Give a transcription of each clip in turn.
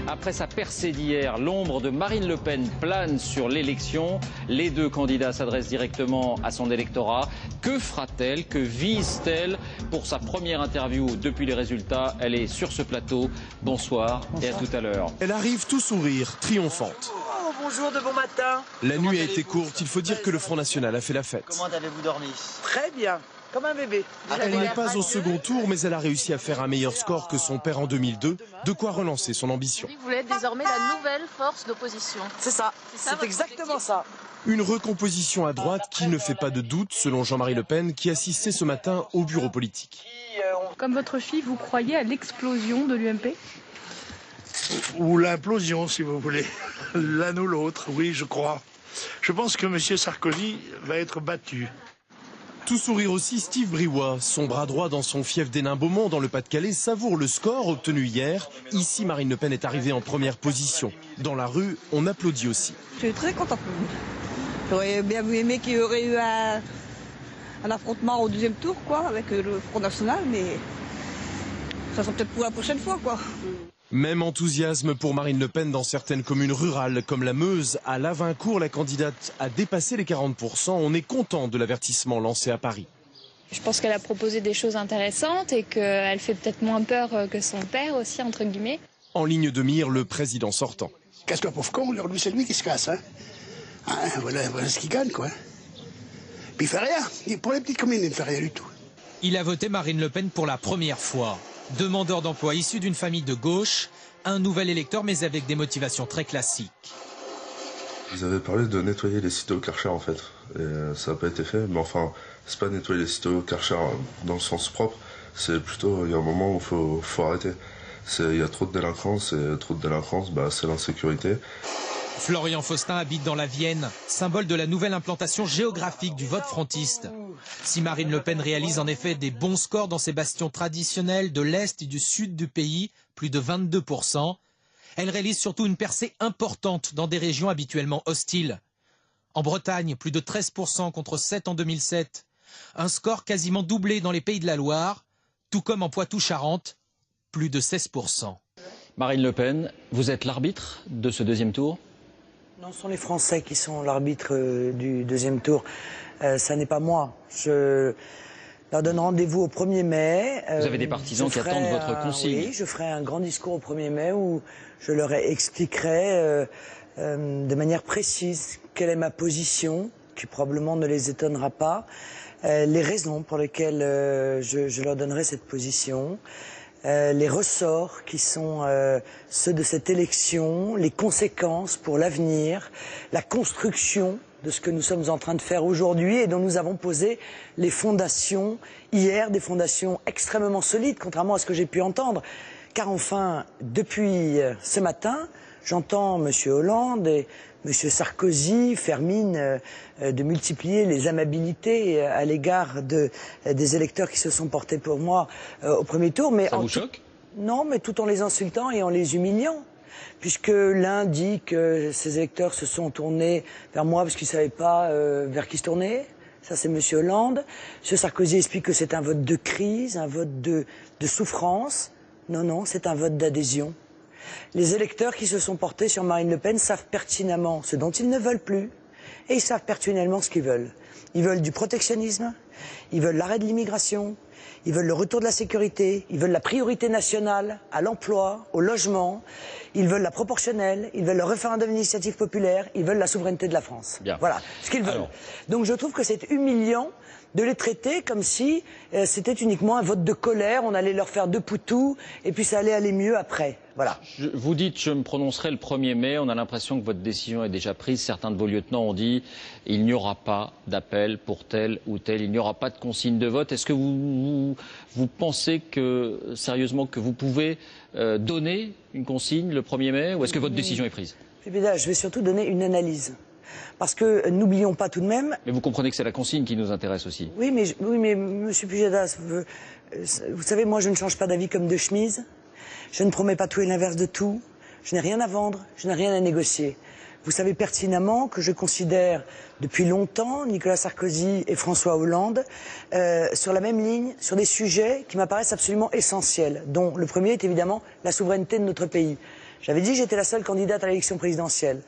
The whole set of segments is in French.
Après sa percée d'hier, l'ombre de Marine Le Pen plane sur l'élection. Les deux candidats s'adressent directement à son électorat. Que fera-t-elle? Que vise-t-elle? Pour sa première interview depuis les résultats, elle est sur ce plateau. Bonsoir et à tout à l'heure. Elle arrive tout sourire, triomphante. Oh, bonjour, de bon matin. La nuit a été courte, il faut dire que le Front National a fait la fête. Comment avez-vous dormi? Très bien, comme un bébé. Elle n'est pas au second tour, mais elle a réussi à faire un meilleur score que son père en 2002, de quoi relancer son ambition. Vous voulez être désormais la nouvelle force d'opposition. C'est ça, c'est exactement ça. Une recomposition à droite qui ne fait pas de doute, selon Jean-Marie Le Pen, qui assistait ce matin au bureau politique. Comme votre fille, vous croyez à l'explosion de l'UMP? Ou l'implosion, si vous voulez. L'un ou l'autre, oui, je crois. Je pense que M. Sarkozy va être battu. Tout sourire aussi, Steve Briouat, son bras droit dans son fief d'Hénin-Beaumont dans le Pas-de-Calais, savoure le score obtenu hier. Ici, Marine Le Pen est arrivée en première position. Dans la rue, on applaudit aussi. Je suis très contente. J'aurais bien aimé qu'il y aurait eu un affrontement au deuxième tour, quoi, avec le Front National, mais ça sera peut-être pour la prochaine fois, quoi. Même enthousiasme pour Marine Le Pen dans certaines communes rurales comme la Meuse. À Lavincourt, la candidate a dépassé les 40%. On est content de l'avertissement lancé à Paris. Je pense qu'elle a proposé des choses intéressantes et qu'elle fait peut-être moins peur que son père aussi, entre guillemets. En ligne de mire, le président sortant. Casse-toi pauvre con, lui c'est lui qui se casse. Voilà ce qu'il gagne, quoi. Puis il fait rien. Pour les petites communes, il ne fait rien du tout. Il a voté Marine Le Pen pour la première fois. Demandeur d'emploi issu d'une famille de gauche, un nouvel électeur mais avec des motivations très classiques. Ils avaient parlé de nettoyer les sites au Karcher en fait, et ça n'a pas été fait, mais enfin, c'est pas nettoyer les sites au Karcher dans le sens propre, c'est plutôt, il y a un moment où il faut arrêter. Il y a trop de délinquance, et trop de délinquance, c'est l'insécurité. Florian Faustin habite dans la Vienne, symbole de la nouvelle implantation géographique du vote frontiste. Si Marine Le Pen réalise en effet des bons scores dans ses bastions traditionnels de l'Est et du Sud du pays, plus de 22%, elle réalise surtout une percée importante dans des régions habituellement hostiles. En Bretagne, plus de 13% contre 7 en 2007. Un score quasiment doublé dans les Pays de la Loire, tout comme en Poitou-Charentes, plus de 16%. Marine Le Pen, vous êtes l'arbitre de ce deuxième tour? Non, ce sont les Français qui sont l'arbitre du deuxième tour. Ça n'est pas moi. Je leur donne rendez-vous au 1er mai. Vous avez des partisans qui attendent votre consigne. Oui, je ferai un grand discours au 1er mai où je leur expliquerai de manière précise quelle est ma position, qui probablement ne les étonnera pas, les raisons pour lesquelles je leur donnerai cette position. Les ressorts qui sont ceux de cette élection, les conséquences pour l'avenir, la construction de ce que nous sommes en train de faire aujourd'hui et dont nous avons posé les fondations hier, des fondations extrêmement solides, contrairement à ce que j'ai pu entendre. Car enfin, depuis ce matin, j'entends M. Hollande et M. Sarkozy faire mine de multiplier les amabilités à l'égard des électeurs qui se sont portés pour moi au premier tour. Mais ça vous choque? Non, mais tout en les insultant et en les humiliant. Puisque l'un dit que ces électeurs se sont tournés vers moi parce qu'ils ne savaient pas vers qui se tourner. Ça, c'est M. Hollande. M. Sarkozy explique que c'est un vote de crise, un vote de souffrance. Non, non, c'est un vote d'adhésion. Les électeurs qui se sont portés sur Marine Le Pen savent pertinemment ce dont ils ne veulent plus et ils savent pertinemment ce qu'ils veulent. Ils veulent du protectionnisme, ils veulent l'arrêt de l'immigration, ils veulent le retour de la sécurité, ils veulent la priorité nationale à l'emploi, au logement, ils veulent la proportionnelle, ils veulent le référendum d'initiative populaire, ils veulent la souveraineté de la France. Bien. Voilà ce qu'ils veulent. Donc je trouve que c'est humiliant de les traiter comme si c'était uniquement un vote de colère, on allait leur faire deux poutous et puis ça allait aller mieux après. Voilà. Vous dites je me prononcerai le 1er mai, on a l'impression que votre décision est déjà prise. Certains de vos lieutenants ont dit il n'y aura pas d'appel pour tel ou tel, il n'y aura pas de consigne de vote. Est-ce que vous pensez que sérieusement que vous pouvez donner une consigne le 1er mai ou est-ce que votre décision est prise? Je vais surtout donner une analyse. Parce que n'oublions pas tout de même... Mais vous comprenez que c'est la consigne qui nous intéresse aussi. Oui, mais M. Pujadas, vous savez, moi je ne change pas d'avis comme de chemise. Je ne promets pas tout et l'inverse de tout. Je n'ai rien à vendre, je n'ai rien à négocier. Vous savez pertinemment que je considère depuis longtemps Nicolas Sarkozy et François Hollande sur la même ligne, sur des sujets qui m'apparaissent absolument essentiels, dont le premier est évidemment la souveraineté de notre pays. J'avais dit que j'étais la seule candidate à l'élection présidentielle.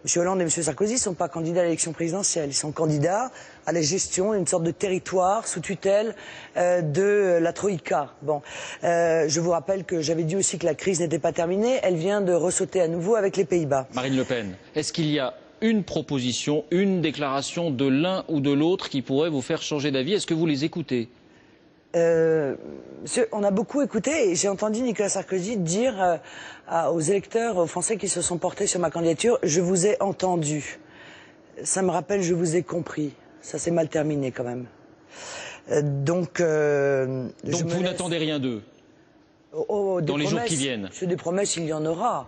M. Hollande et M. Sarkozy ne sont pas candidats à l'élection présidentielle. Ils sont candidats à la gestion d'une sorte de territoire sous tutelle de la Troïka. Bon, je vous rappelle que j'avais dit aussi que la crise n'était pas terminée. Elle vient de ressauter à nouveau avec les Pays-Bas. Marine Le Pen, est-ce qu'il y a une proposition, une déclaration de l'un ou de l'autre qui pourrait vous faire changer d'avis? Est-ce que vous les écoutez? On a beaucoup écouté et j'ai entendu Nicolas Sarkozy dire aux électeurs, aux Français qui se sont portés sur ma candidature, je vous ai entendu. Ça me rappelle, je vous ai compris. Ça s'est mal terminé quand même. Donc vous n'attendez rien d'eux dans les jours qui viennent? Sur des promesses, il y en aura.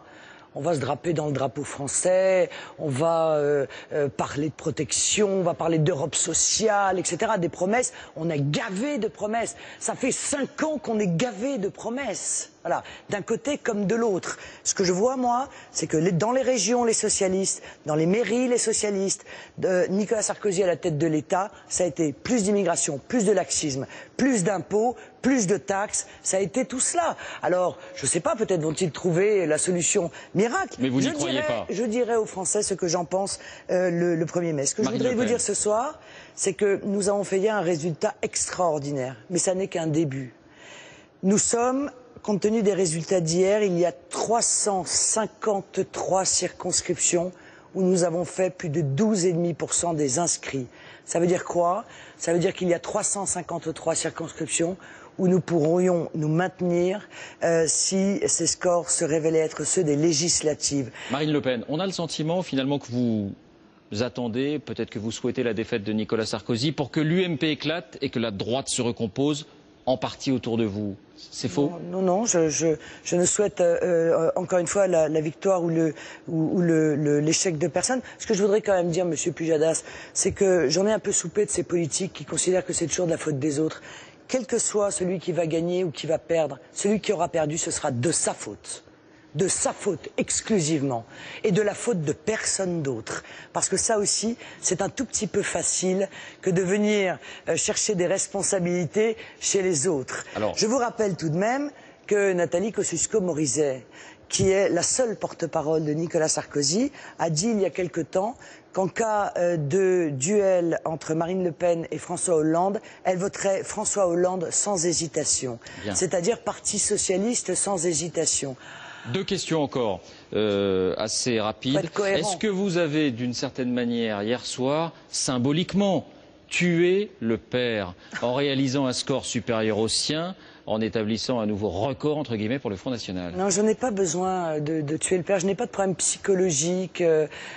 On va se draper dans le drapeau français, on va parler de protection, on va parler d'Europe sociale, etc. Des promesses, on est gavé de promesses. Ça fait 5 ans qu'on est gavé de promesses. Voilà, d'un côté comme de l'autre. Ce que je vois, moi, c'est que dans les régions, les socialistes, dans les mairies, les socialistes, Nicolas Sarkozy à la tête de l'État, ça a été plus d'immigration, plus de laxisme, plus d'impôts, plus de taxes, ça a été tout cela. Alors, je ne sais pas, peut-être vont-ils trouver la solution miracle. Mais vous n'y croyez pas. Je dirais aux Français ce que j'en pense le 1er mai. Ce que je voudrais vous dire ce soir, c'est que nous avons fait hier un résultat extraordinaire. Mais ça n'est qu'un début. Nous sommes, compte tenu des résultats d'hier, il y a 353 circonscriptions où nous avons fait plus de 12,5% des inscrits. Ça veut dire quoi? Ça veut dire qu'il y a 353 circonscriptions où nous pourrions nous maintenir si ces scores se révélaient être ceux des législatives. Marine Le Pen, on a le sentiment finalement que vous attendez, peut-être que vous souhaitez la défaite de Nicolas Sarkozy pour que l'UMP éclate et que la droite se recompose en partie autour de vous. C'est faux? Non, je ne souhaite encore une fois la victoire ou l'échec de personne. Ce que je voudrais quand même dire, Monsieur Pujadas, c'est que j'en ai un peu soupé de ces politiques qui considèrent que c'est toujours de la faute des autres. Quel que soit celui qui va gagner ou qui va perdre, celui qui aura perdu, ce sera de sa faute. De sa faute exclusivement et de la faute de personne d'autre. Parce que ça aussi, c'est un tout petit peu facile que de venir chercher des responsabilités chez les autres. Alors, je vous rappelle tout de même que Nathalie Kosciusko-Morizet, qui est la seule porte-parole de Nicolas Sarkozy, a dit il y a quelque temps qu'en cas de duel entre Marine Le Pen et François Hollande, elle voterait François Hollande sans hésitation. C'est-à-dire Parti socialiste sans hésitation. 2 questions encore, assez rapides. Est-ce que vous avez, d'une certaine manière, hier soir, symboliquement, tué le père en réalisant un score supérieur au sien, en établissant un nouveau record, entre guillemets, pour le Front National? Non, je n'ai pas besoin de tuer le père, je n'ai pas de problème psychologique.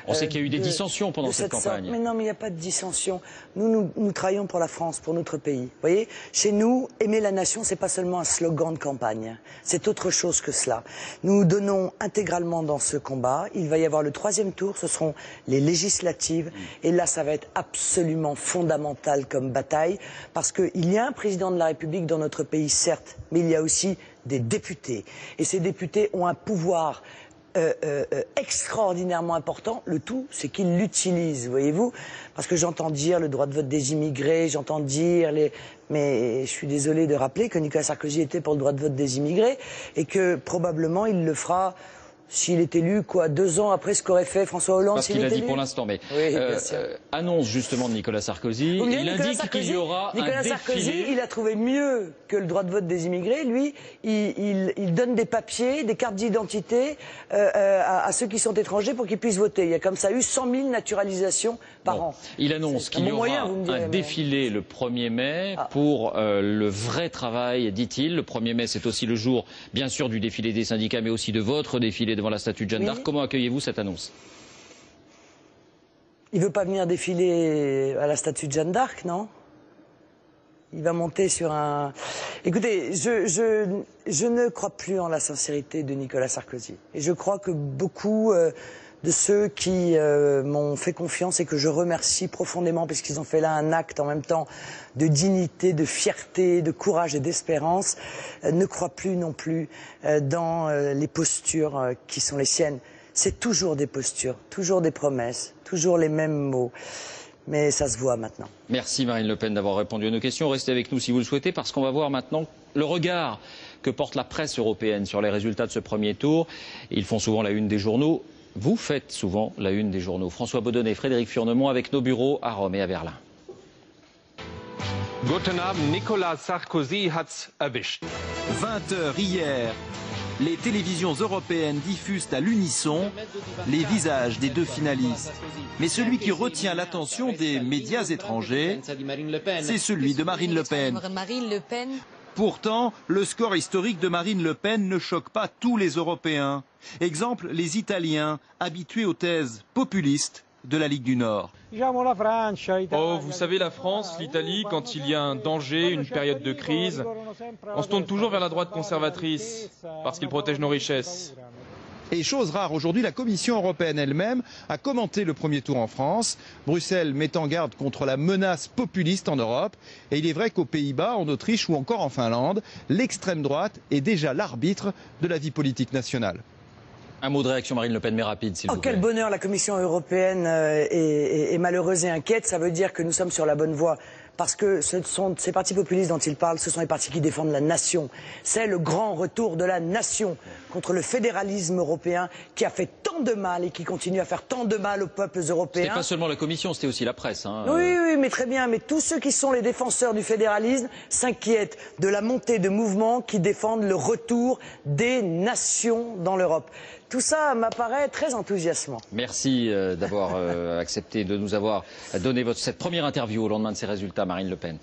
On sait qu'il y a eu des dissensions pendant cette campagne. Mais non, mais il n'y a pas de dissension. Nous travaillons pour la France, pour notre pays. Vous voyez, chez nous, aimer la nation, c'est pas seulement un slogan de campagne. C'est autre chose que cela. Nous nous donnons intégralement dans ce combat. Il va y avoir le 3e tour, ce seront les législatives. Et là, ça va être absolument fondamental comme bataille. Parce qu'il y a un président de la République dans notre pays, certes, mais il y a aussi des députés. Et ces députés ont un pouvoir extraordinairement important. Le tout, c'est qu'ils l'utilisent, voyez-vous. Parce que j'entends dire le droit de vote des immigrés, j'entends dire les... Mais je suis désolé de rappeler que Nicolas Sarkozy était pour le droit de vote des immigrés et que probablement il le fera... S'il est élu, 2 ans après ce qu'aurait fait François Hollande? Parce qu'il a dit pour l'instant, mais oui, annonce justement de Nicolas Sarkozy, il indique qu'il y aura un défilé. Sarkozy, il a trouvé mieux que le droit de vote des immigrés. Lui, il donne des papiers, des cartes d'identité à ceux qui sont étrangers pour qu'ils puissent voter. Il y a comme ça eu 100 000 naturalisations par an. Il annonce qu'il y aura un défilé le 1er mai pour le vrai travail, dit-il. Le 1er mai, c'est aussi le jour, bien sûr, du défilé des syndicats, mais aussi de votre défilé devant la statue de Jeanne d'Arc. Comment accueillez-vous cette annonce? Il ne veut pas venir défiler à la statue de Jeanne d'Arc, non? Il va monter sur un... Écoutez, je ne crois plus en la sincérité de Nicolas Sarkozy. Et je crois que beaucoup de ceux qui m'ont fait confiance et que je remercie profondément parce qu'ils ont fait là un acte en même temps de dignité, de fierté, de courage et d'espérance, ne croient plus non plus dans les postures qui sont les siennes. C'est toujours des postures, toujours des promesses, toujours les mêmes mots. Mais ça se voit maintenant. Merci Marine Le Pen d'avoir répondu à nos questions. Restez avec nous si vous le souhaitez parce qu'on va voir maintenant le regard que que porte la presse européenne sur les résultats de ce premier tour. Ils font souvent la une des journaux. Vous faites souvent la une des journaux. François Baudonnet et Frédéric Furnemont avec nos bureaux à Rome et à Berlin. Guten Abend, Nicolas Sarkozy hat's erwischt. 20h hier, les télévisions européennes diffusent à l'unisson les visages des deux finalistes. Mais celui qui retient l'attention des médias étrangers, c'est celui de Marine Le Pen. Pourtant, le score historique de Marine Le Pen ne choque pas tous les Européens. Exemple, les Italiens, habitués aux thèses populistes de la Ligue du Nord. Oh, vous savez, la France, l'Italie, quand il y a un danger, une période de crise, on se tourne toujours vers la droite conservatrice, parce qu'ils protègent nos richesses. Et chose rare, aujourd'hui, la Commission européenne elle-même a commenté le premier tour en France. Bruxelles met en garde contre la menace populiste en Europe. Et il est vrai qu'aux Pays-Bas, en Autriche ou encore en Finlande, l'extrême droite est déjà l'arbitre de la vie politique nationale. Un mot de réaction, Marine Le Pen, mais rapide, s'il vous plaît. Quel bonheur, la Commission européenne est malheureuse et inquiète. Ça veut dire que nous sommes sur la bonne voie. Parce que ce sont ces partis populistes dont il parle, ce sont les partis qui défendent la nation. C'est le grand retour de la nation contre le fédéralisme européen qui a fait tant de mal et qui continue à faire tant de mal aux peuples européens. C'était pas seulement la Commission, c'était aussi la presse. Hein. Oui, mais très bien. Mais tous ceux qui sont les défenseurs du fédéralisme s'inquiètent de la montée de mouvements qui défendent le retour des nations dans l'Europe. Tout ça m'apparaît très enthousiasmant. Merci d'avoir accepté de nous avoir donné cette première interview au lendemain de ces résultats, Marine Le Pen.